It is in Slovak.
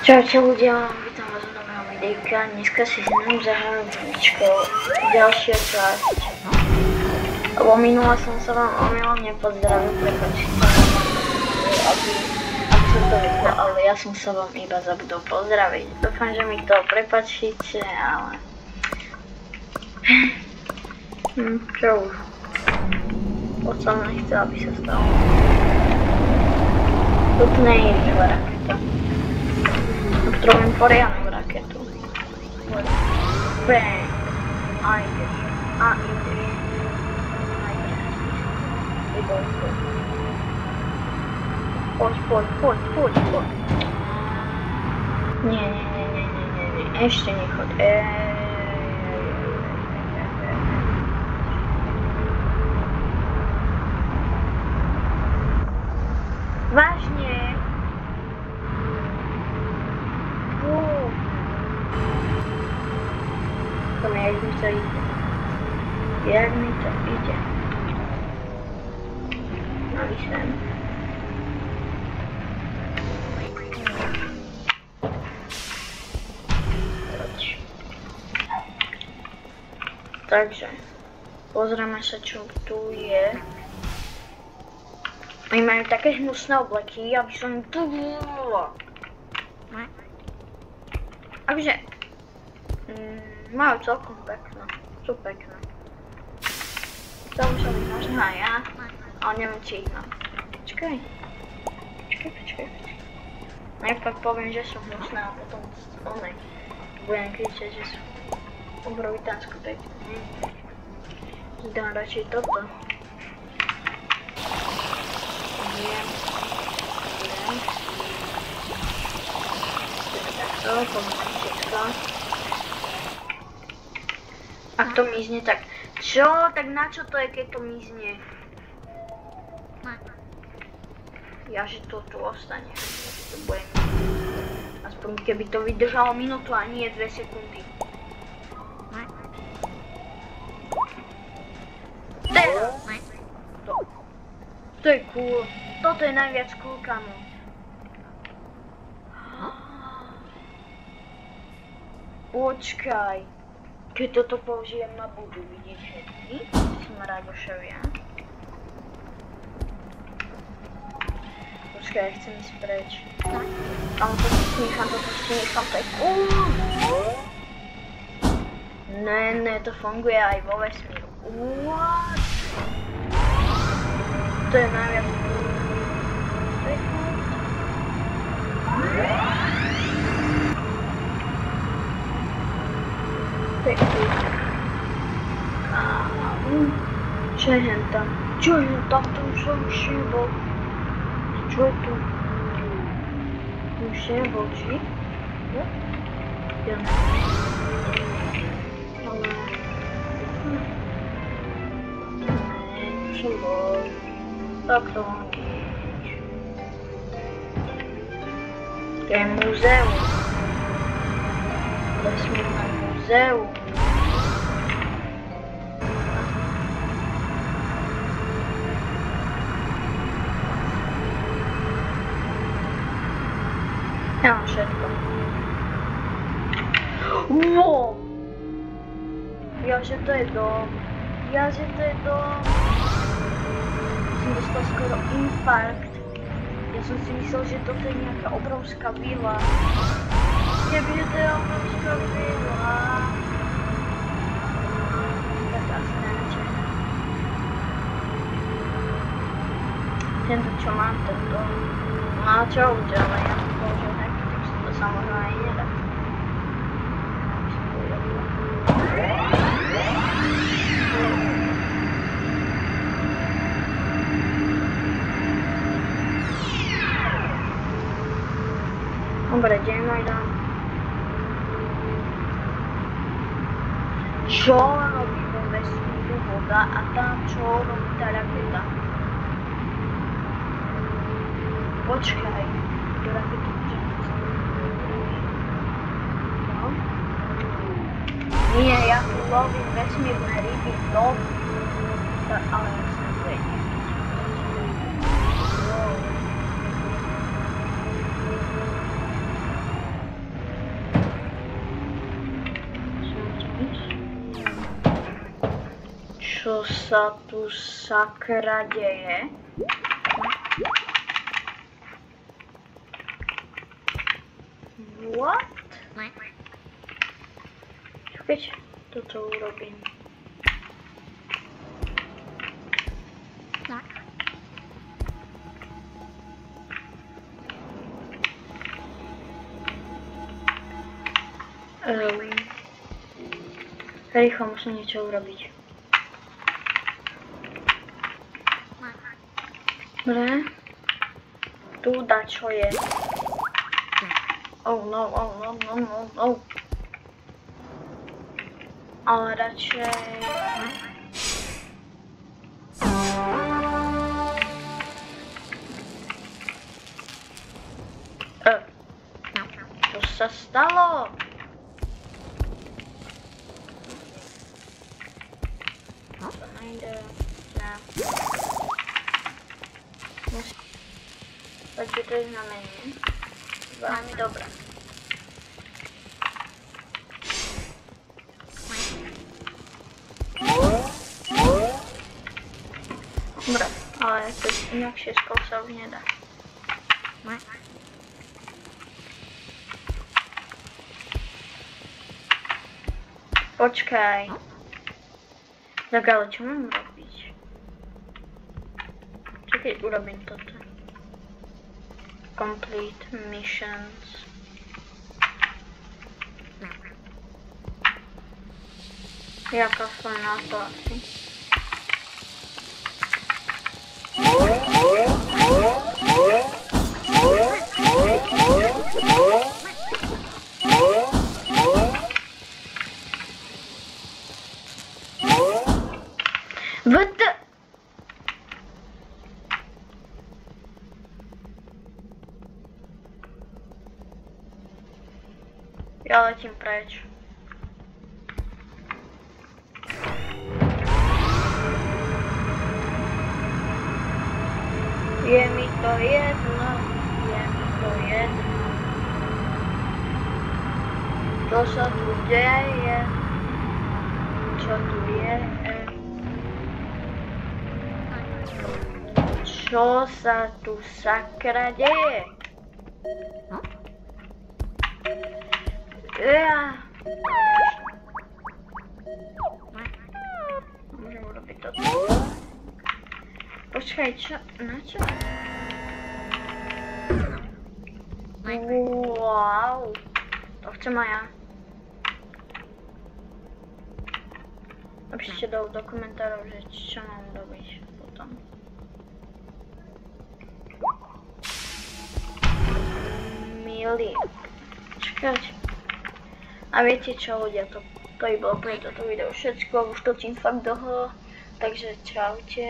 Čaute ľudia, vítam vás v nového videjka. Dneska si znovu zahrám ďalšia časť. Lebo minula som sa vám omylom nepozdravil, prepáčte, ak som to vypol, ale ja som sa vám iba zabudol pozdraviť. Dúfam, že mi to prepáčite, ale... Čo už? To som nechcel, aby sa stalo. Toto nie je živá raketa. Potrebujem poriadnu raketu. Bang! A ideš. A ideš. Poď. Nie. Ešte nechod. Vážne? Jak mi to ide. No vyšlem. Takže, pozrieme sa, čo tu je. Oni majú také hnusné obleky, aby som tu bolo. Takže, majú celkom pekné. Sú pekné. To už som ich možno aj ja, ale neviem, či ich mám. Počkaj. Najprv poviem, že sú hnusné a potom budem kričať, že sú obrovitánsko pekné. Dám radšej toto. Viem. Takto, pomôžem všetko. Ak to mizne, tak čo? Tak na čo to je, keď to mizne? Ja, že to tu ostane. To bude... Aspoň keby to vydržalo minútu a nie 2 sekundy. To je cool. Toto je najviac cool, kamo. Počkaj. Keď toto použijem, ma budú vidieť všetci. Smaragošovia. Počkaj, ja chcem ísť preč. Tam toto si nechám, to je cool. Ne, to funguje aj vo vesmíru. What? To je najviac cool. To je cool. Čo je hentam? To už som všibol. Čo je tu? Už nebol, či? Ja neviem. Ale... Čo bol? Tak to mám nič. To je múzeum. Vesmírne múzeum. Ja mám všetko. Wow! Jaže to je dom. Som dostal skoro infarkt. Ja som si myslel, že toto je nejaká obrovská vila. Kebyže to je obrovská vila. Tak asi neviem. Tento čo mám, tento. No a čo už, ale ja som použil nejaký text, to sa možno aj nedá. Dobre, kde najdám? Čo robí vo vesmíru voda a tam čo robí tá raketa? Počkaj, tú raketu budem postaviť. No? Nie, ja tu lovím vesmírne ryby, ale ja sa nevedím. Čo sa tu sakra deje? What? Keď toto urobím. Rýchlo musím niečo urobiť. Dobre. Tu dačo je. Oh no, oh no, no, no, no. Ale radšej... Čo sa stalo? To nejde. Ne. Takže to je znamení. Veľmi dobré. Dobre, ale to inakšie skôr sa už nedá. Počkaj. Tak ale čo mám robiť? Čakaj, urobím toto. Complete missions. Ja kaflem na to asi. What the? Ja letím preč. Je mi to jedno, je mi to jedno. Čo sa tu deje? Čo tu je? Čo sa tu sakra deje? Ja. Môžem urobiť toto. Počkaj, čo? Na čo? Wow. To chcem aj ja. Napíšte do komentárov, že čo mám robiť potom. Milión. Čakať. A viete čo ľudia, to by bolo pre toto video všetko, už točím fakt dlho, takže čaute.